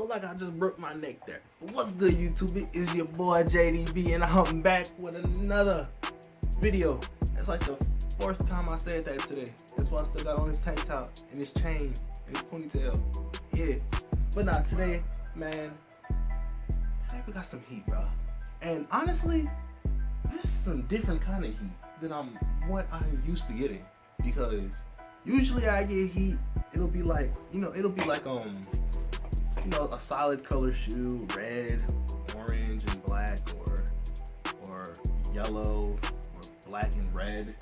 Look like I just broke my neck there. What's good, YouTube? It is your boy JDB, and I'm back with another video. It's like the fourth time I said that today. That's why I still got on his tank top and his chain and his ponytail. Yeah. But nah, today, man, today we got some heat, bro. And honestly, this is some different kind of heat than what I'm used to getting. Because usually I get heat, it'll be like, a solid color shoe, red, orange, and black, or yellow, or black and red.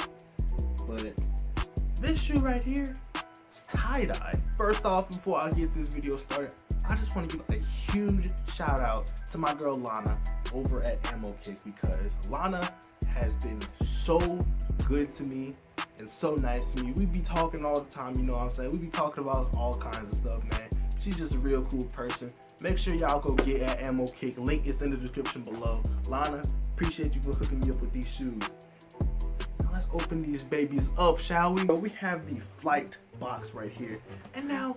But this shoe right here, it's tie-dye. First off, before I get this video started, I just want to give a huge shout out to my girl Lana over at Amokick, because Lana has been so good to me and so nice to me. We be talking all the time, you know what I'm saying? We be talking about all kinds of stuff, man. She's just a real cool person. Make sure y'all go get at Amokick. Link is in the description below. Lana, appreciate you for hooking me up with these shoes. Now let's open these babies up, shall we? We have the Flight box right here. And now,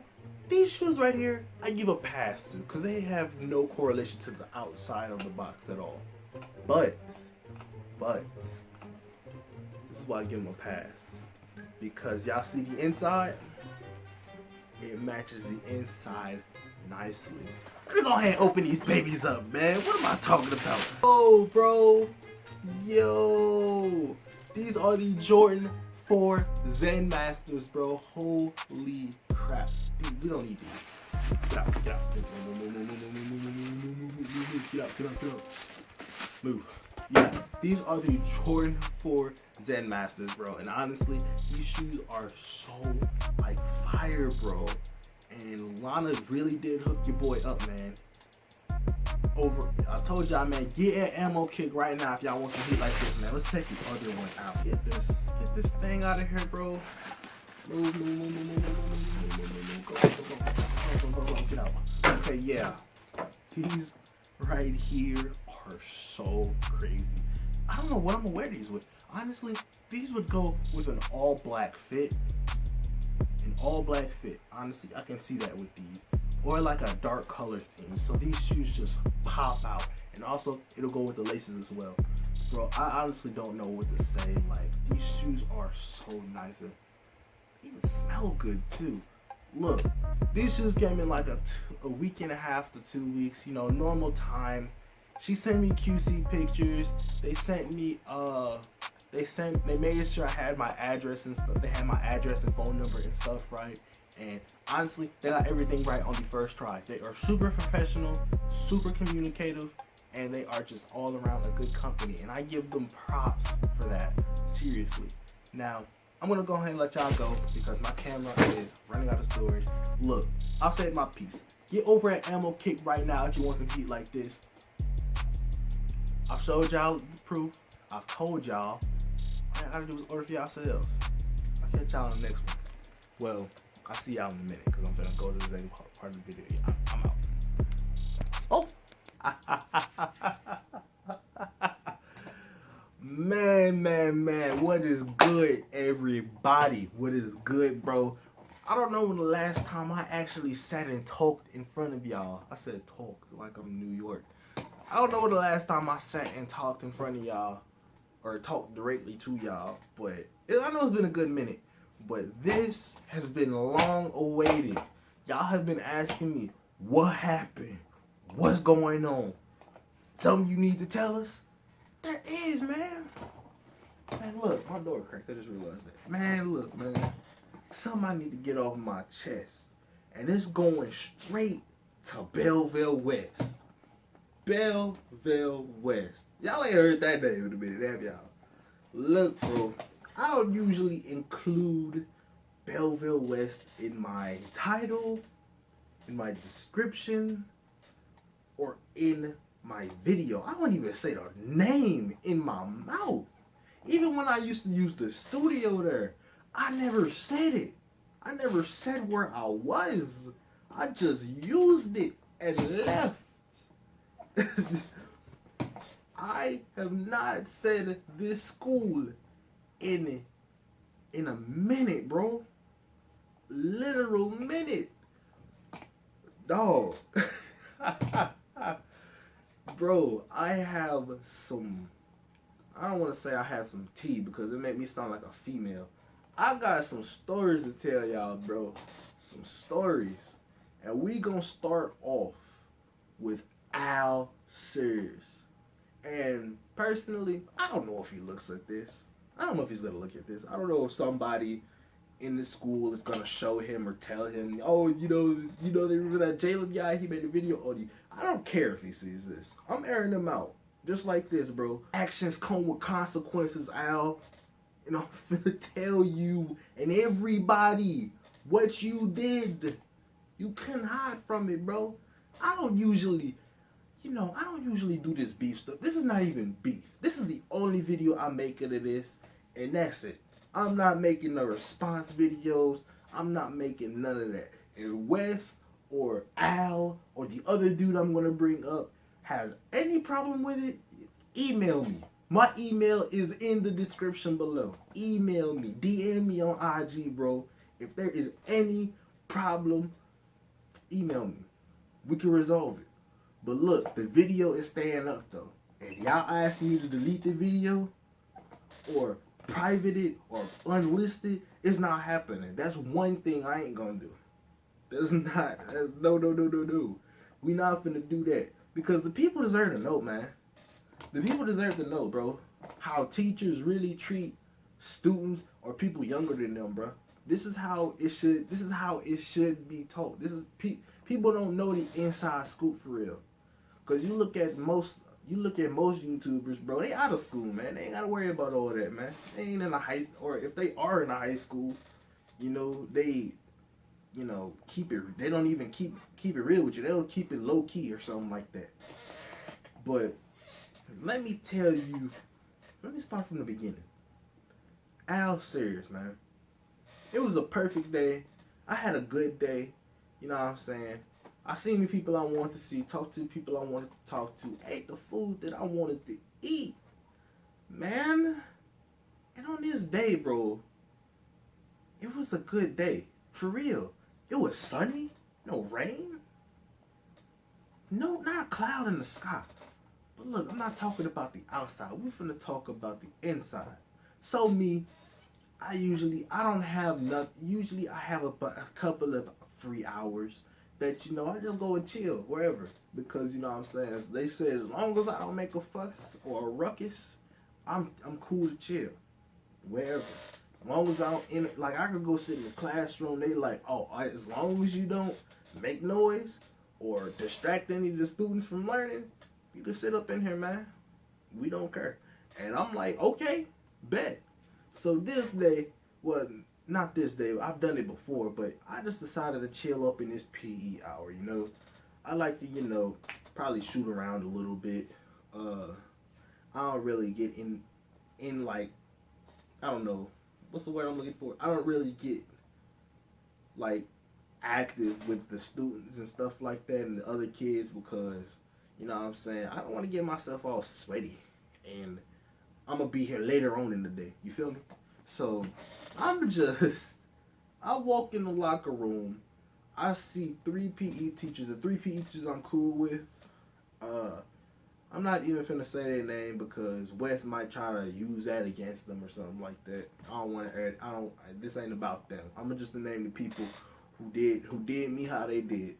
these shoes right here, I give a pass to, because they have no correlation to the outside of the box at all. But, this is why I give them a pass. Because y'all see the inside? It matches the inside nicely. Let me go ahead and open these babies up, man. What am I talking about? Oh, bro. Yo. These are the Jordan 4 Zen Masters, bro. Holy crap. We don't need these. Get out, get out. Get out. Move. Yeah, these are the Jordan 4 Zen Masters, bro. And honestly, these shoes are so, like, fire, bro. And Lana really did hook your boy up, man. I told y'all, man, get at Amokick right now if y'all want some heat like this, man. Let's take the other one out. Get this thing out of here, bro. Move. Go. Get out. Okay, yeah. These right here are so crazy. I don't know what I'm gonna wear these with. Honestly, these would go with an all black fit. An all black fit. Honestly, I can see that with these. Or like a dark color theme. So these shoes just pop out. And also, it'll go with the laces as well. Bro, I honestly don't know what to say. Like, these shoes are so nice and even smell good too. Look, these shoes came in like a week and a half to 2 weeks, you know, normal time. She sent me QC pictures. They sent me, they made sure I had my address and stuff. They had my address and phone number and stuff right. And honestly, they got everything right on the first try. They are super professional, super communicative, and they are just all around a good company. And I give them props for that, seriously. Now, I'm gonna go ahead and let y'all go because my camera is running out of storage. Look, I'll say my piece. Get over at Amokick right now if you want some heat like this. I've showed y'all the proof. I've told y'all. All I gotta do is order for yourselves. I'll catch y'all in the next one. Well, I'll see y'all in a minute because I'm gonna go to the second part of the video. Yeah, I'm out. Oh! Man, what is good, everybody? What is good, bro? I don't know when the last time I actually sat and talked in front of y'all. I said talked like I'm in New York. I don't know when the last time I sat and talked in front of y'all or talked directly to y'all, but I know it's been a good minute. But this has been long awaited. Y'all have been asking me, what happened? What's going on? Something you need to tell us? There is, man. Man, look, my door cracked. I just realized that. Man, look, man. Something I need to get off my chest. And it's going straight to Belleville West. Belleville West. Y'all ain't heard that name in a minute, have y'all? Look, bro. I don't usually include Belleville West in my title, in my description, or in my video. I don't even say the name in my mouth. Even when I used to use the studio there, I never said it. I never said where I was. I just used it and left. I have not said this school in a minute, bro. Literal minute. Dog. Bro, I have some. I don't want to say I have some tea because it make me sound like a female. I got some stories to tell y'all, bro. Some stories. And we gonna start off with Al Sears. And personally, I don't know if he looks like this. I don't know if he's gonna look at this. I don't know if somebody in the school is gonna show him or tell him, oh, they remember that Jalen guy? He made a video on you. I don't care if he sees this. I'm airing him out. Just like this, bro. Actions come with consequences, Al. And I'm finna tell you and everybody what you did. You couldn't hide from it, bro. I don't usually do this beef stuff. This is not even beef. This is the only video I'm making of this, and that's it. I'm not making no response videos. I'm not making none of that. And Wes or Al or the other dude I'm gonna bring up has any problem with it, email me. My email is in the description below. Email me. DM me on IG, bro. If there is any problem, email me. We can resolve it. But look, the video is staying up though. If y'all ask me to delete the video or private it or unlist it, it's not happening. That's one thing I ain't gonna do. No. We not finna do that. Because the people deserve to know, man. The people deserve to know, bro, how teachers really treat students or people younger than them, bro. This is how it should be taught. People don't know the inside scoop for real. Cause you look at most YouTubers, bro, they out of school, man. They ain't gotta worry about all that, man. They ain't in a high, or if they are in a high school, they keep it. They don't even keep it real with you. They'll keep it low key or something like that. But let me tell you. Let me start from the beginning. Al Sears, man. It was a perfect day. I had a good day. You know what I'm saying? I seen the people I wanted to see, talked to the people I wanted to talk to, ate the food that I wanted to eat. Man. And on this day, bro, it was a good day. For real. It was sunny. No rain. No, not a cloud in the sky. But look, I'm not talking about the outside. We're finna talk about the inside. So I don't have nothing. Usually I have a couple of free hours that, I just go and chill wherever. Because, what I'm saying, as they said, as long as I don't make a fuss or a ruckus, I'm cool to chill. Wherever. As long as I don't, I could go sit in the classroom, they like, oh, as long as you don't make noise or distract any of the students from learning, you can sit up in here, man. We don't care. And I'm like, okay, bet. So this day, well, not this day, I've done it before, but I just decided to chill up in this PE hour, I like to, probably shoot around a little bit. I don't really get in like, I don't know, what's the word I'm looking for? I don't really get, like, active with the students and stuff like that and the other kids because, you know what I'm saying, I don't want to get myself all sweaty and I'm going to be here later on in the day. You feel me? So, I walk in the locker room, I see 3 PE teachers, the 3 PE teachers I'm cool with. I'm not even finna say their name because Wes might try to use that against them or something like that. I don't want to. This ain't about them. I'm just to name the people who did me how they did.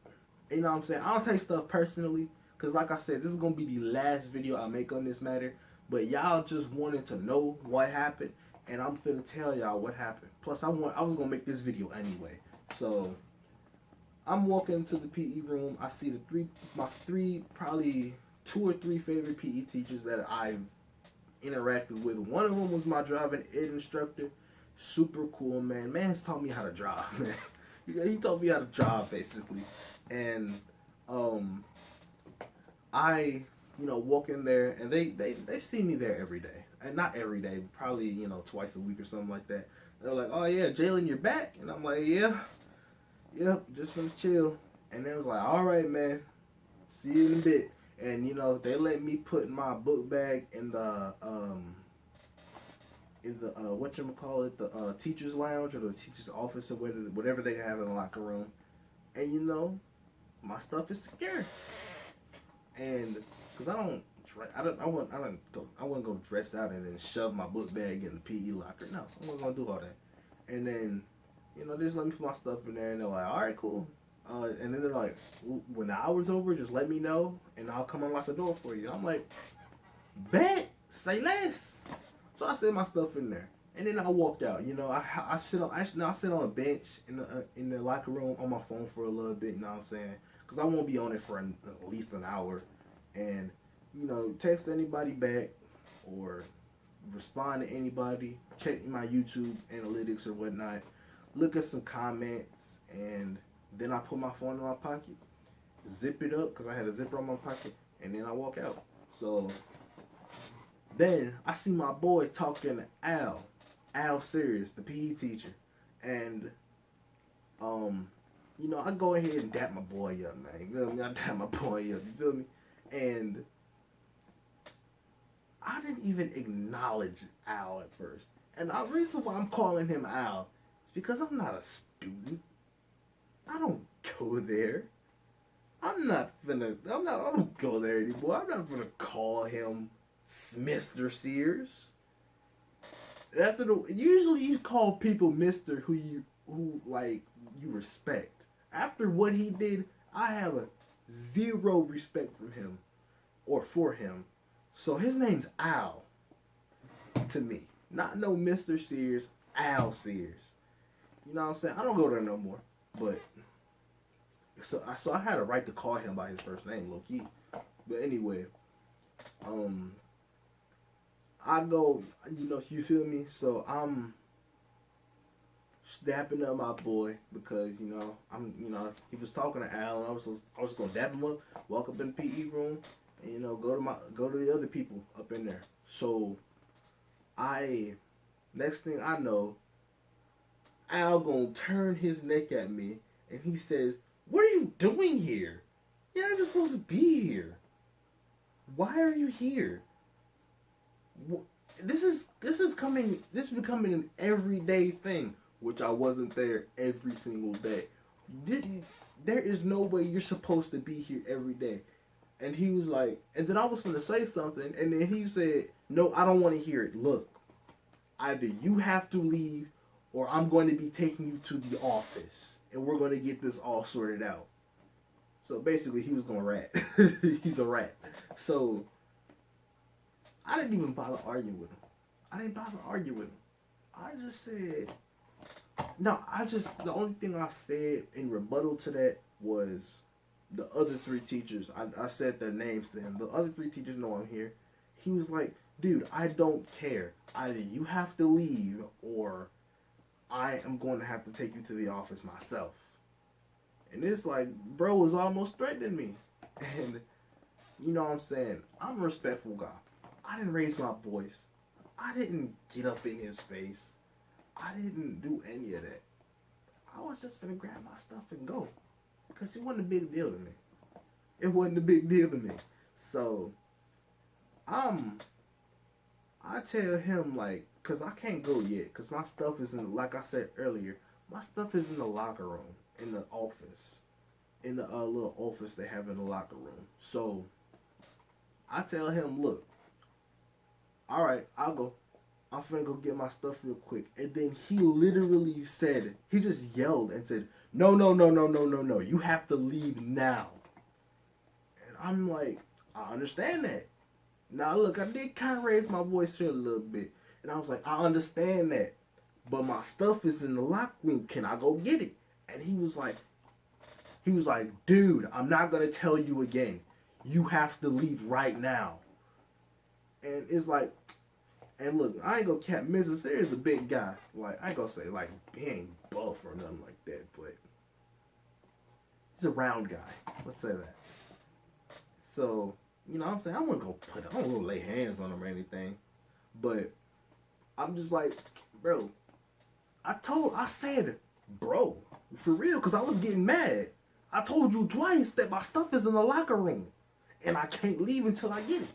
You know what I'm saying? I don't take stuff personally because, like I said, this is gonna be the last video I make on this matter. But y'all just wanted to know what happened, and I'm finna tell y'all what happened. Plus, I was gonna make this video anyway. So I'm walking into the PE room. I see my three probably 2 or 3 favorite PE teachers that I've interacted with. One of them was my driving ed instructor. Super cool, man. Man's taught me how to drive, man. He taught me how to drive, basically. And I, walk in there, and they see me there every day. And not every day, probably, twice a week or something like that. They're like, oh, yeah, Jalen, you're back? And I'm like, yeah. Yep, just gonna chill. And they was like, all right, man. See you in a bit. And, they let me put my book bag in the the teacher's lounge or the teacher's office or whatever they have in the locker room. And, my stuff is secure. And because I wasn't gonna dress out and then shove my book bag in the PE locker. No, I wasn't gonna do all that. And then, they just let me put my stuff in there, and they're like, all right, cool. And then they're like, when the hour's over, just let me know, and I'll come unlock the door for you. I'm like, bet, say less. So I set my stuff in there, and then I walked out. I sit on a bench in the locker room on my phone for a little bit. You know what I'm saying? Because I won't be on it for at least an hour, and text anybody back or respond to anybody. Check my YouTube analytics or whatnot. Look at some comments, and then I put my phone in my pocket, zip it up because I had a zipper on my pocket, and then I walk out. So then I see my boy talking to Al Serious, the PE teacher, and I go ahead and dap my boy up, man. You feel me? I dap my boy up. You feel me? And I didn't even acknowledge Al at first, and the reason why I'm calling him Al is because I'm not a student. I don't go there. I don't go there anymore. I'm not gonna call him Mr. Sears. Usually you call people Mr. who you respect. After what he did, I have a zero respect from him or for him. So his name's Al to me. Not no Mr. Sears, Al Sears. You know what I'm saying? I don't go there no more. But so I had a right to call him by his first name, low key. But anyway, I go, you feel me? So I'm dapping up my boy because he was talking to Al, and I was gonna dap him up, walk up in the PE room, and go to the other people up in there. So next thing I know, Al gonna turn his neck at me, and he says, "What are you doing here? You're not even supposed to be here. Why are you here? This is becoming an everyday thing," which I wasn't there every single day. There is no way you're supposed to be here every day. And he was like, and then I was going to say something, and then he said, "No, I don't want to hear it. Look, either you have to leave, or I'm going to be taking you to the office, and we're going to get this all sorted out." So basically, he was going to rat. He's a rat. So I didn't even bother arguing with him. I just said, the only thing I said in rebuttal to that was the other three teachers. I said their names to him. The other three teachers know I'm here. He was like, "Dude, I don't care. Either you have to leave, or I am going to have to take you to the office myself." And it's like, bro was almost threatening me. And you know what I'm saying? I'm a respectful guy. I didn't raise my voice. I didn't get up in his face. I didn't do any of that. I was just gonna grab my stuff and go. Because it wasn't a big deal to me. So, I tell him, like, because I can't go yet. Because my stuff is like I said earlier, my stuff is in the locker room, in the office. In the little office they have in the locker room. So, I tell him, "Look, all right, I'll go. I'm finna go get my stuff real quick." And then he literally said, he just yelled and said, "No, no, no, no, no, no, no. You have to leave now." And I'm like, I understand that. Now, look, I did kind of raise my voice here a little bit. And I was like, I understand that. But my stuff is in the locker room. Can I go get it? And he was like, "Dude, I'm not going to tell you again. You have to leave right now." And it's like, and look, I ain't gonna cap, Mr. Sears is a big guy. Like, I ain't gonna say, like, he ain't buff or nothing like that, but he's a round guy. Let's say that. So, you know what I'm saying? I don't want to lay hands on him or anything. But I'm just like, bro, I said, bro, for real, because I was getting mad. I told you twice that my stuff is in the locker room, and I can't leave until I get it.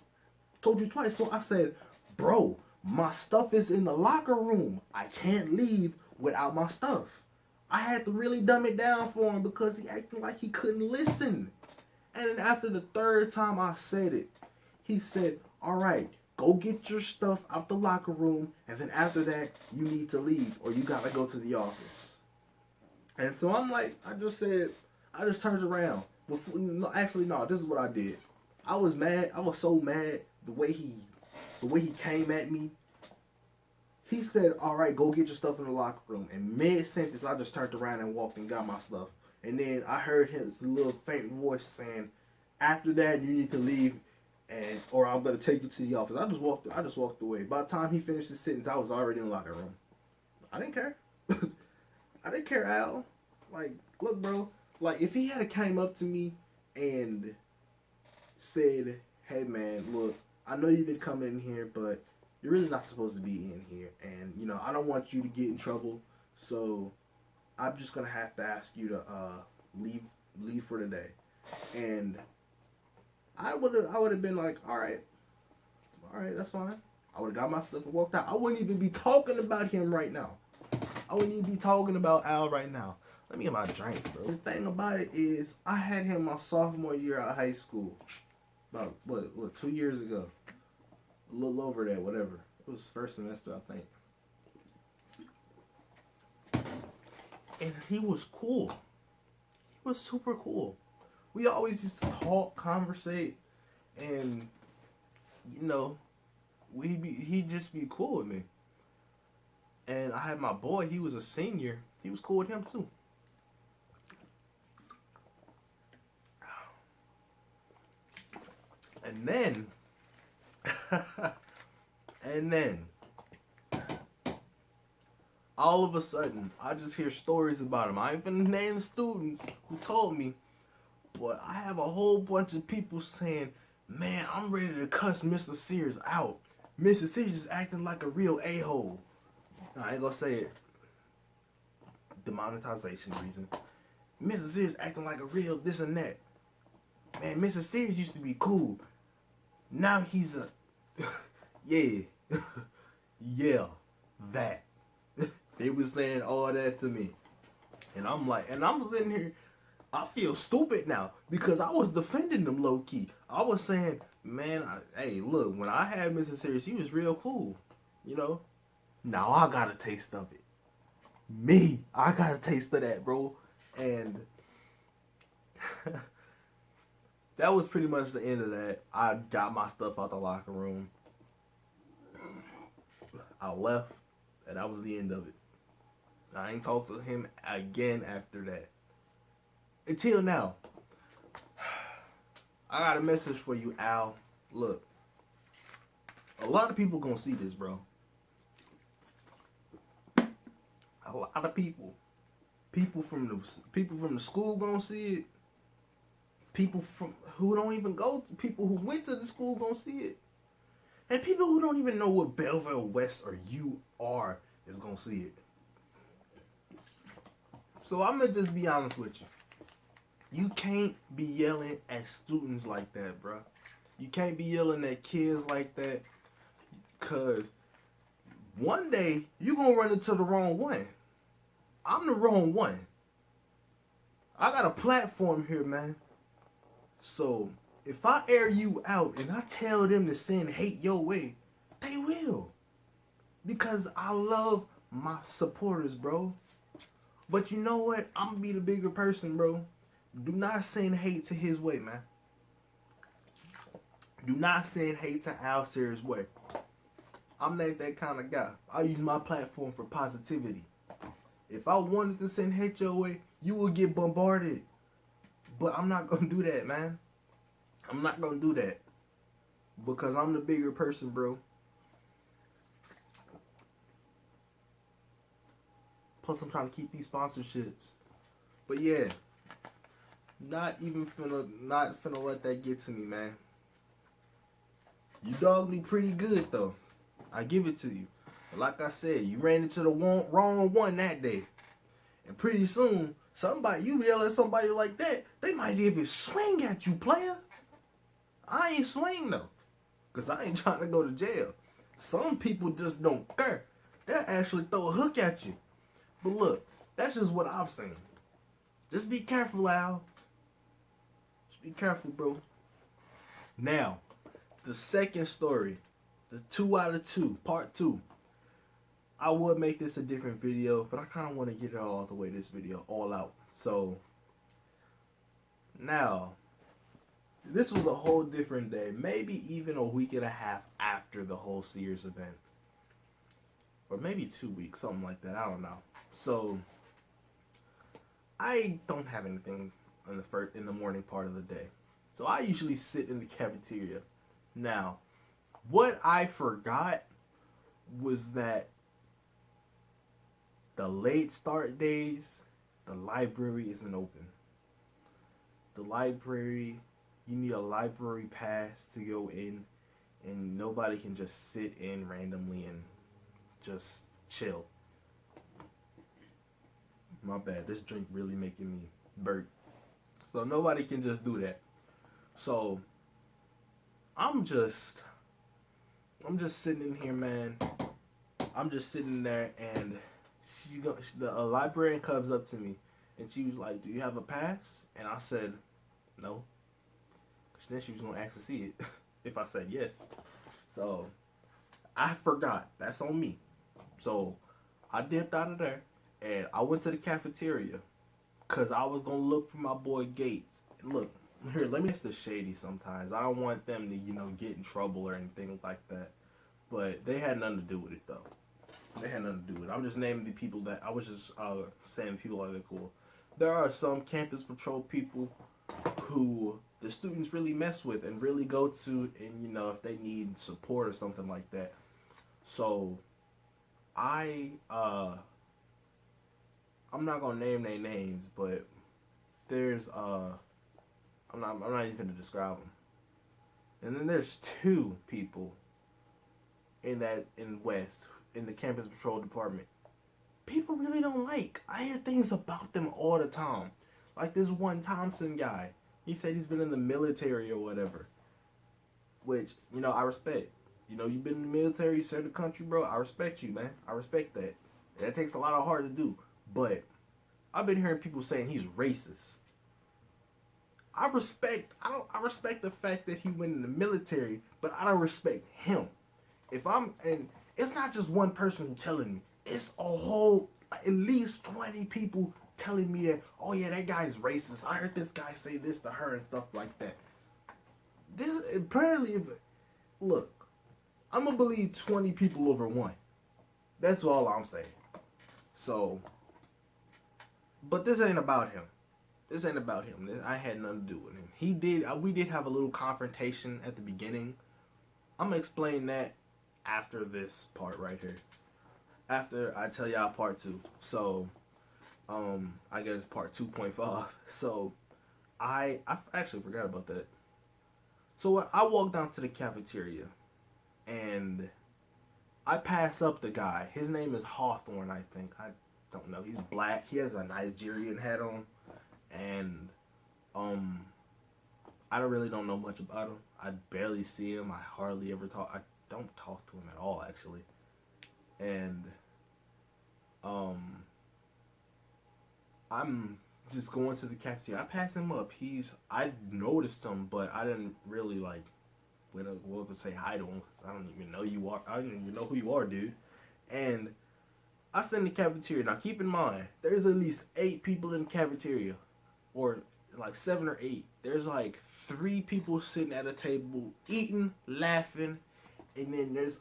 Told you twice. So I said, "Bro, my stuff is in the locker room. I can't leave without my stuff." I had to really dumb it down for him because he acted like he couldn't listen. And then after the third time I said it, he said, all right, go get your stuff out the locker room, and then after that, you need to leave, or you gotta go to the office. And so I'm like, I just turned around. No, actually, no, this is what I did. I was mad. I was so mad the way he came at me. He said, all right, go get your stuff in the locker room. And mid-sentence, I just turned around and walked and got my stuff. And then I heard his little faint voice saying, after that, you need to leave, or I'm going to take you to the office. I just walked away. By the time he finished his sentence, I was already in the locker room. I didn't care. I didn't care, Al. Like, look, bro. Like, if he had came up to me and said, hey, man, look, I know you've been coming in here, but you're really not supposed to be in here. And, you know, I don't want you to get in trouble. So I'm just going to have to ask you to leave for the day. And I would have been like, all right, that's fine. I would have got my stuff and walked out. I wouldn't even be talking about him right now. I wouldn't even be talking about Al right now. Let me get my drink, bro. The thing about it is, I had him my sophomore year of high school. About, what, 2 years ago. A little over that, whatever. It was first semester, I think. And he was cool. He was super cool. We always used to talk, conversate, and, you know, he'd just be cool with me. And I had my boy, he was a senior. He was cool with him, too. And then, all of a sudden, I just hear stories about him. I ain't gonna name students who told me, but I have a whole bunch of people saying, man, I'm ready to cuss Mr. Sears out. Mr. Sears is acting like a real a-hole. I ain't gonna say it. Demonetization reason. Mr. Sears acting like a real this and that. Man, Mr. Sears used to be cool. Now he's a... yeah. Yeah. That. They was saying all that to me. And I'm like... And I'm sitting here... I feel stupid now. Because I was defending them low-key. I was saying... Man, hey, look. When I had Mr. Sears, he was real cool. You know? Now I got a taste of it. Me. I got a taste of that, bro. And... that was pretty much the end of that. I got my stuff out the locker room. I left, and that was the end of it. I ain't talked to him again after that. Until now. I got a message for you, Al. Look. A lot of people gonna see this, bro. A lot of people. People from the school gonna see it. People who don't even go to, people who went to the school gonna see it. And people who don't even know what Belleville West or you are is gonna see it. So I'm gonna just be honest with you. You can't be yelling at students like that, bro. You can't be yelling at kids like that. Cause one day you gonna run into the wrong one. I'm the wrong one. I got a platform here, man. So, if I air you out and I tell them to send hate your way, they will. Because I love my supporters, bro. But you know what? I'm going to be the bigger person, bro. Do not send hate to his way, man. Do not send hate to Al Sears' way. I'm not that kind of guy. I use my platform for positivity. If I wanted to send hate your way, you will get bombarded. But I'm not going to do that, man. I'm not going to do that. Because I'm the bigger person, bro. Plus, I'm trying to keep these sponsorships. But yeah. Not finna let that get to me, man. You dogged me pretty good, though. I give it to you. But like I said, you ran into the wrong one that day. And pretty soon... you yell at somebody like that, they might even swing at you, player. I ain't swing, though. Because I ain't trying to go to jail. Some people just don't care. They'll actually throw a hook at you. But look, that's just what I've seen. Just be careful, Al. Just Be careful, bro. Now, the second story, the 2 out of 2, part 2. I would make this a different video, but I kind of want to get it all the way this video all out. So, now, this was a whole different day. Maybe even a week and a half after the whole Sears event. Or maybe 2 weeks, something like that. I don't know. So, I don't have anything in the morning part of the day. So I usually sit in the cafeteria. Now, what I forgot was that the late start days, the library isn't open. The library, you need a library pass to go in, and nobody can just sit in randomly and just chill. My bad, this drink really making me burp. So nobody can just do that. So I'm just sitting in here, man. I'm just sitting there, and the librarian comes up to me, and she was like, "Do you have a pass?" And I said, "No." Because then she was gonna ask to see it if I said yes. So I forgot. That's on me. So I dipped out of there, and I went to the cafeteria because I was gonna look for my boy Gates. Look. Here, let me ask the shady sometimes. I don't want them to, get in trouble or anything like that. But they had nothing to do with it, though. They had nothing to do with it. I'm just naming the people that, I was just saying people are cool. There are some campus patrol people who the students really mess with and really go to, and, if they need support or something like that. So, I'm not going to name their names, but there's, I'm not even going to describe them. And then there's 2 people in West, in the campus patrol department. People really don't like. I hear things about them all the time. Like this one Thompson guy. He said he's been in the military or whatever. Which, I respect. You've been in the military, you served the country, bro. I respect you, man. I respect that. That takes a lot of heart to do. But I've been hearing people saying he's racist. I respect the fact that he went in the military, but I don't respect him. And it's not just one person who's telling me. It's a whole, at least 20 people telling me that, oh yeah, that guy's racist. I heard this guy say this to her and stuff like that. This, apparently, look, I'm going to believe 20 people over one. That's all I'm saying. So, but this ain't about him. This ain't about him. I had nothing to do with him. We did have a little confrontation at the beginning. I'm going to explain that after this part right here. After I tell y'all part 2. So, I guess part 2.5. So, I actually forgot about that. So, I walked down to the cafeteria, and I pass up the guy. His name is Hawthorne, I think. I don't know. He's black. He has a Nigerian hat on. And I really don't know much about him. I barely see him. I hardly ever talk. I don't talk to him at all, actually. And I'm just going to the cafeteria. I pass him up. I noticed him, but I didn't really went up and say hi to him. I don't even know you are. I don't even know who you are, dude. And I sit in the cafeteria. Now keep in mind, there's at least 8 people in the cafeteria. Or 7 or 8. There's 3 people sitting at a table eating, laughing, and then there's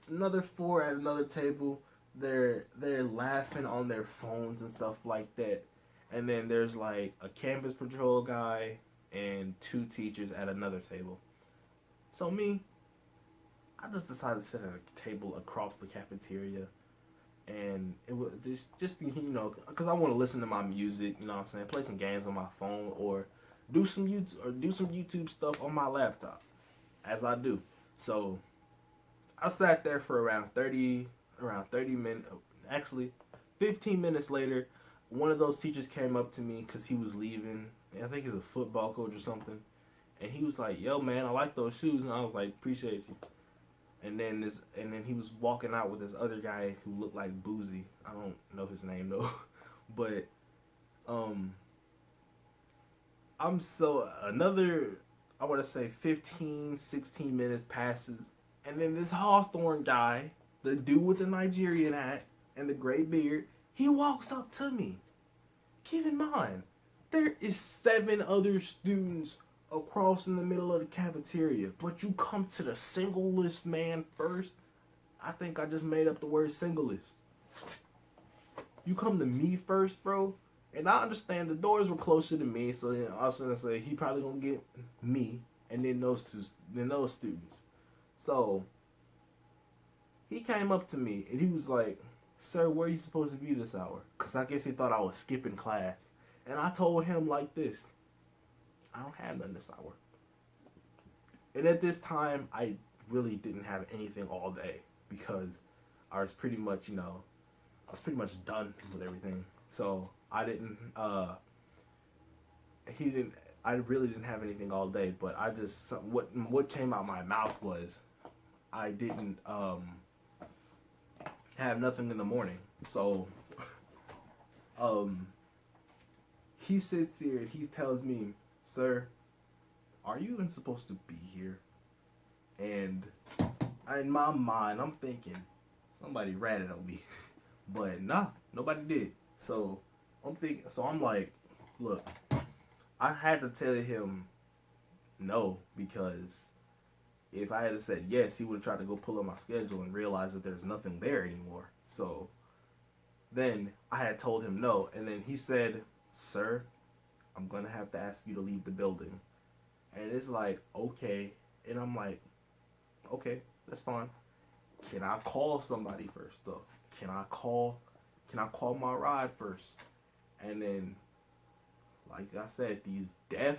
another 4 at another table. They're laughing on their phones and stuff like that. And then there's a campus patrol guy and 2 teachers at another table. So me, I just decided to sit at a table across the cafeteria. And it was just because I want to listen to my music, play some games on my phone, or do some YouTube stuff on my laptop, as I do. So I sat there for around 30 minutes. Actually, 15 minutes later, one of those teachers came up to me because he was leaving. I think he's a football coach or something, and he was like, "Yo, man, I like those shoes," and I was like, "Appreciate you." And then he was walking out with this other guy who looked like Boozy. I don't know his name though, but I I'm so another, I want to say 15, 16 minutes passes, and then this Hawthorne guy, the dude with the Nigerian hat and the gray beard, he walks up to me. Keep in mind, there is 7 other students across in the middle of the cafeteria, but you come to the single list man first. I think I just made up the word single list. You come to me first, bro. And I understand the doors were closer to me, so then I was gonna say he probably gonna get me and then those students. So he came up to me and he was like, "Sir, where are you supposed to be this hour?" Cause I guess he thought I was skipping class. And I told him like this: I don't have nothing this hour. And at this time, I really didn't have anything all day because I was pretty much, done with everything. So I didn't, I really didn't have anything all day, but I just, what came out my mouth was, I didn't, have nothing in the morning. So, he sits here and he tells me, "Sir, are you even supposed to be here?" And in my mind, I'm thinking, somebody ratted on me. But nah, nobody did. So I'm like, look, I had to tell him no, because if I had said yes, he would have tried to go pull up my schedule and realize that there's nothing there anymore. So then I had told him no, and then he said, "Sir, I'm going to have to ask you to leave the building." And it's like, okay. And I'm like, okay, that's fine. Can I call somebody first, though? Can I call my ride first? And then, like I said, these deaf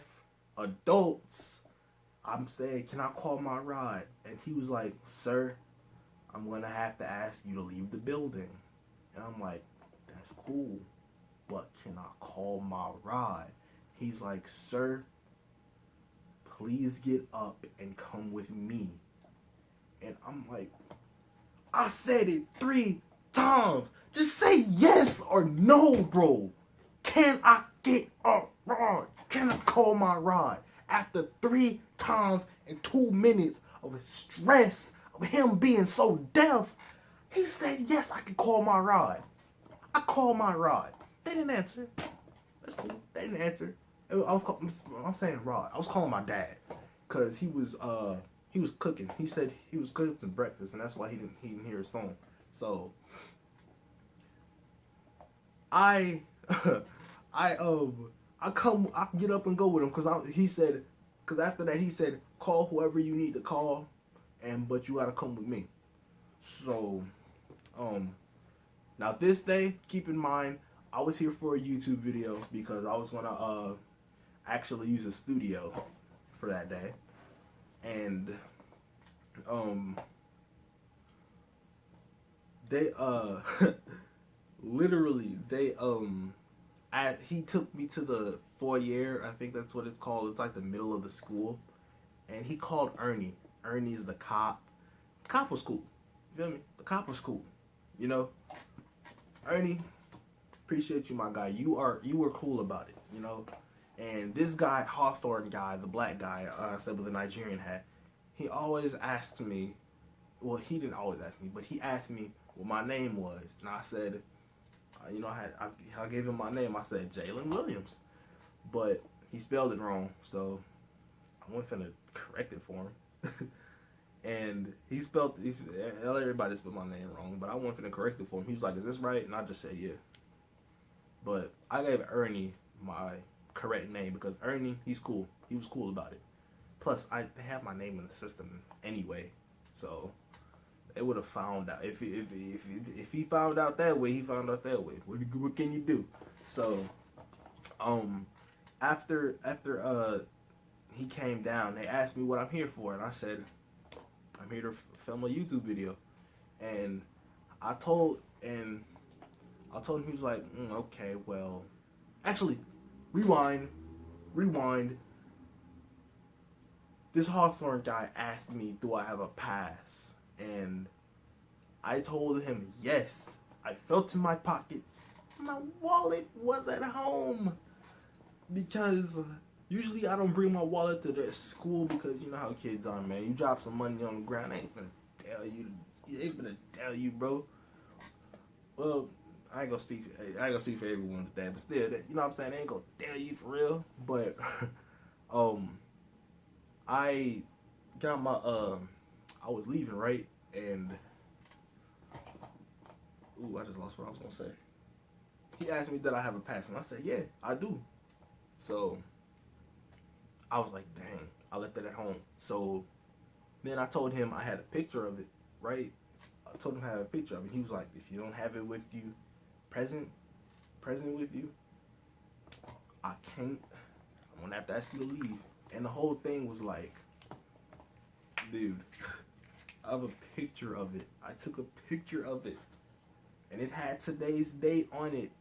adults, I'm saying, can I call my ride? And he was like, "Sir, I'm going to have to ask you to leave the building." And I'm like, that's cool, but can I call my ride? He's like, "Sir, please get up and come with me." And I'm like, I said it 3 times. Just say yes or no, bro. Can I get a ride? Can I call my ride? After 3 times and 2 minutes of stress of him being so deaf, he said yes, I can call my ride. I called my ride. They didn't answer. That's cool. They didn't answer. I'm saying Rod. I was calling my dad because he was cooking. He said he was cooking some breakfast, and that's why he didn't hear his phone. So I get up and go with him because after that he said, "Call whoever you need to call, but you gotta come with me." So now this day, keep in mind, I was here for a YouTube video because I was gonna actually use a studio for that day, and they literally he took me to the foyer. I think that's what it's called. It's like the middle of the school, and he called Ernie. Ernie is the cop. The cop was cool. You feel me? The cop was cool. You know, Ernie, appreciate you, my guy. You were cool about it. You know. And this guy, Hawthorne guy, the black guy, I said with the Nigerian hat, he always asked me, well, he didn't always ask me, but he asked me what my name was. And I said, I gave him my name. I said, Jalen Williams. But he spelled it wrong, so I went finna correct it for him. And everybody spelled my name wrong, but I went finna correct it for him. He was like, "Is this right?" And I just said, "Yeah." But I gave Ernie my correct name because Ernie, he's cool. He was cool about it. Plus, I have my name in the system anyway, so they would have found out. If he found out that way, he found out that way. What can you do? So, after he came down, they asked me what I'm here for, and I said, "I'm here to film a YouTube video." And I told him, he was like, "Okay, well, actually." Rewind. This Hawthorne guy asked me, do I have a pass? And I told him yes. I felt in my pockets. My wallet was at home. Because Usually I don't bring my wallet to the school because you know how kids are, man. You drop some money on the ground, they ain't gonna tell you. They ain't gonna tell you, bro. Well, I ain't gonna speak. I ain't gonna speak for everyone with that, but still, that, you know what I'm saying. They ain't gonna tell you for real. But I got my I was leaving, right, and ooh, I just lost what I was gonna say. He asked me did I have a pass, and I said yeah, I do. So I was like, dang, I left it at home. So then I told him I had a picture of it, right? I told him I had a picture of it. He was like, if you don't have it with you, present with you, I can't. I'm gonna have to ask you to leave. And the whole thing was like, dude, I have a picture of it. I took a picture of it, and it had today's date on it.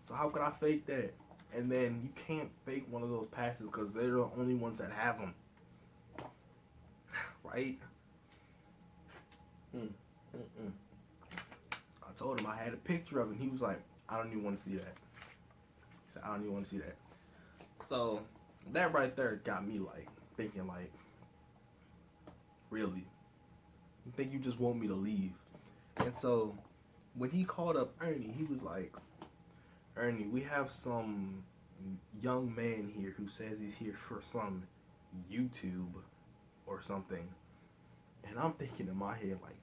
So how could I fake that? And then you can't fake one of those passes because they're the only ones that have them, right? I told him I had a picture of it, and he was like, I don't even want to see that. He said, I don't even want to see that. So that right there got me like thinking like, really? You think you just want me to leave? And so when he called up Ernie, he was like, Ernie, we have some young man here who says he's here for some YouTube or something. And I'm thinking in my head like,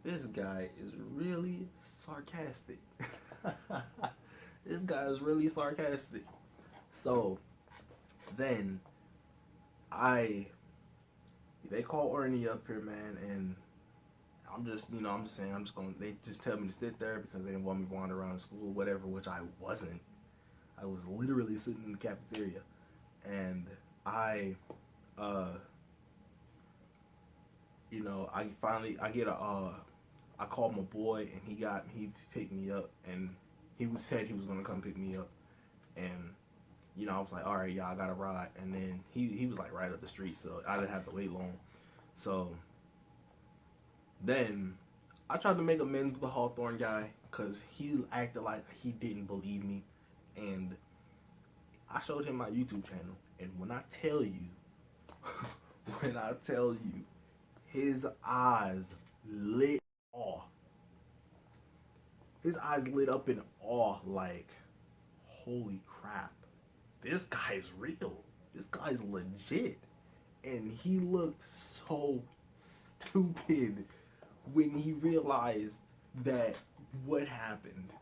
this guy is really sarcastic. This guy is really sarcastic. So then they call Ernie up here, man, and I'm just saying, they just tell me to sit there because they didn't want me to wander around the school, whatever, which I wasn't. I was literally sitting in the cafeteria, and I called my boy, and he picked me up, and said he was gonna come pick me up, and I was like, all right, yeah, I got a ride, and then he was like right up the street, so I didn't have to wait long. So then I tried to make amends with the Hawthorne guy because he acted like he didn't believe me, and I showed him my YouTube channel, and when I tell you, his eyes lit awe. His eyes lit up in awe, like, holy crap, this guy's real. This guy's legit. And he looked so stupid when he realized that what happened.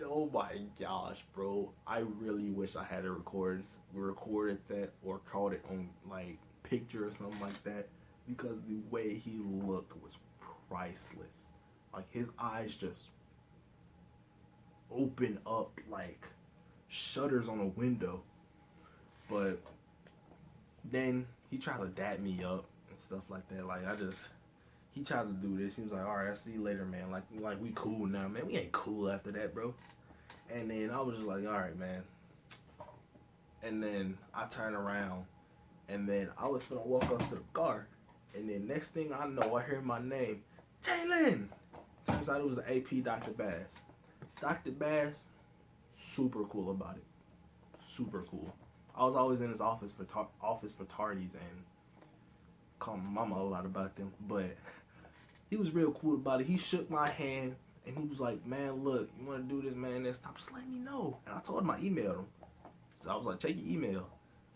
Oh my gosh, bro. I really wish I had recorded that or caught it on like picture or something like that, because the way he looked was priceless. Like his eyes just open up like shutters on a window. But then he tried to dap me up and stuff like that. Like he tried to do this. He was like, all right, I'll see you later, man. Like we cool now, man. We ain't cool after that, bro. And then I was just like, all right, man. And then I turned around, and then I was gonna walk up to the car, and then next thing I know, I hear my name, Jalen. Turns out it was AP Dr. Bass. Dr. Bass, super cool about it. Super cool. I was always in his office for tardies and call my mama a lot about them, but he was real cool about it. He shook my hand and he was like, man, look, you want to do this, man, next time, just let me know. And I told him I emailed him. So I was like, check your email.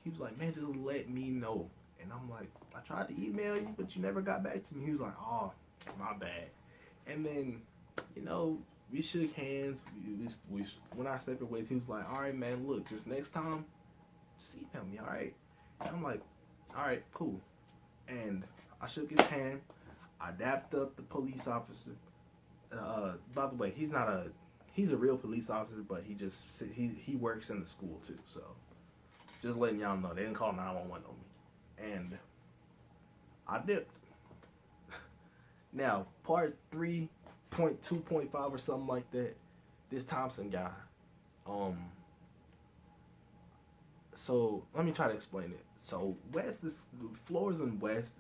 He was like, man, just let me know. And I'm like, I tried to email you, but you never got back to me. He was like, oh, my bad. And then, we shook hands. We went our separate ways. He was like, all right, man, look, just next time, just email me, all right? And I'm like, all right, cool. And I shook his hand. I dapped up the police officer. By the way, he's a real police officer, but he works in the school too. So just letting y'all know, they didn't call 911 on me. And I dipped. Now, part 3.2.5 or something like that, this Thompson guy, so let me try to explain it. So the floors in West,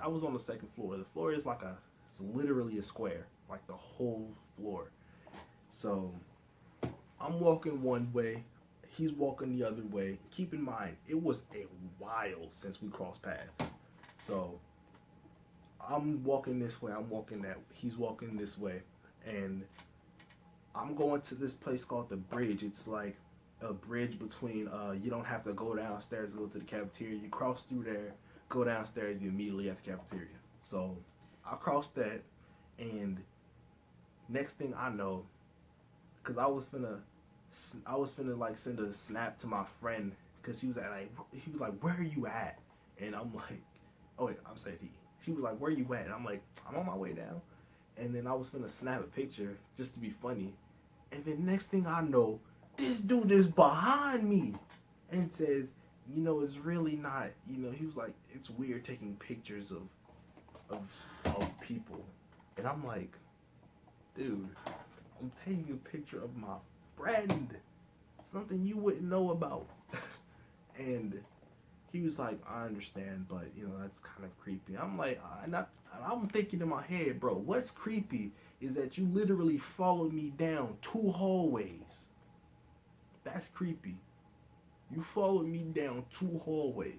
I was on the second floor. The floor is it's literally a square, like the whole floor. So I'm walking one way, he's walking the other way. Keep in mind, it was a while since we crossed paths. So I'm walking this way, I'm walking that, he's walking this way, and I'm going to this place called the Bridge. It's like a bridge between, you don't have to go downstairs to go to the cafeteria. You cross through there, go downstairs, you immediately at the cafeteria. So I crossed that, and next thing I know, cause I was finna like send a snap to my friend, cause he was like, where are you at? And I'm like, oh wait, I'm saying he. She was like, where you at? And I'm like, I'm on my way down. And then I was finna snap a picture just to be funny. And then next thing I know, this dude is behind me and says, it's really not, he was like, it's weird taking pictures of people. And I'm like, dude, I'm taking a picture of my friend. Something you wouldn't know about. And he was like, I understand, but, that's kind of creepy. I'm like, I'm thinking in my head, bro, what's creepy is that you literally followed me down 2 hallways. That's creepy. You followed me down 2 hallways.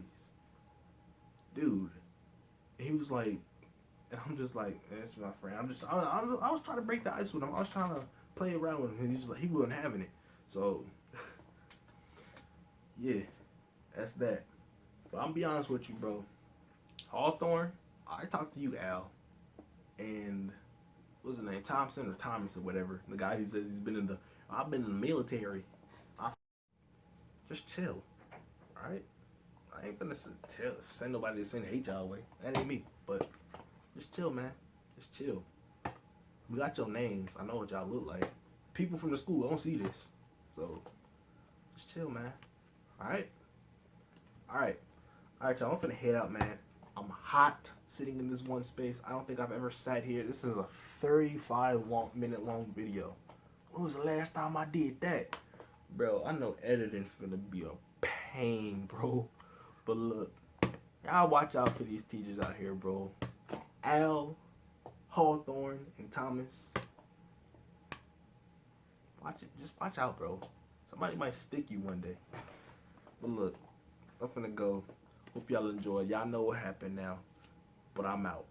Dude. And he was like, and I'm just like, that's my friend. I was trying to break the ice with him. I was trying to play around with him. And he was like, he wasn't having it. So, yeah, that's that. But I'm be honest with you, bro. Hawthorne, I talked to you, Al, and what's his name? Thompson or Thomas or whatever. The guy who says I've been in the military. Just chill, alright? I ain't gonna send nobody to send H our way. That ain't me. But just chill, man. Just chill. We got your names. I know what y'all look like. People from the school don't see this. So, just chill, man. Alright? Alright. Alright, y'all. I'm finna head out, man. I'm hot sitting in this one space. I don't think I've ever sat here. This is a 35-minute long video. When was the last time I did that? Bro, I know editing's finna be a pain, bro. But look, y'all watch out for these teachers out here, bro. Al, Hawthorne, and Thomas. Just watch out, bro. Somebody might stick you one day. But look, I'm finna go. Hope y'all enjoyed. Y'all know what happened now. But I'm out.